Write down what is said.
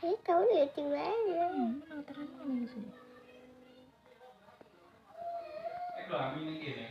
Ikaw liatin wae. Menataran mana sih? Ecco la mini che ne.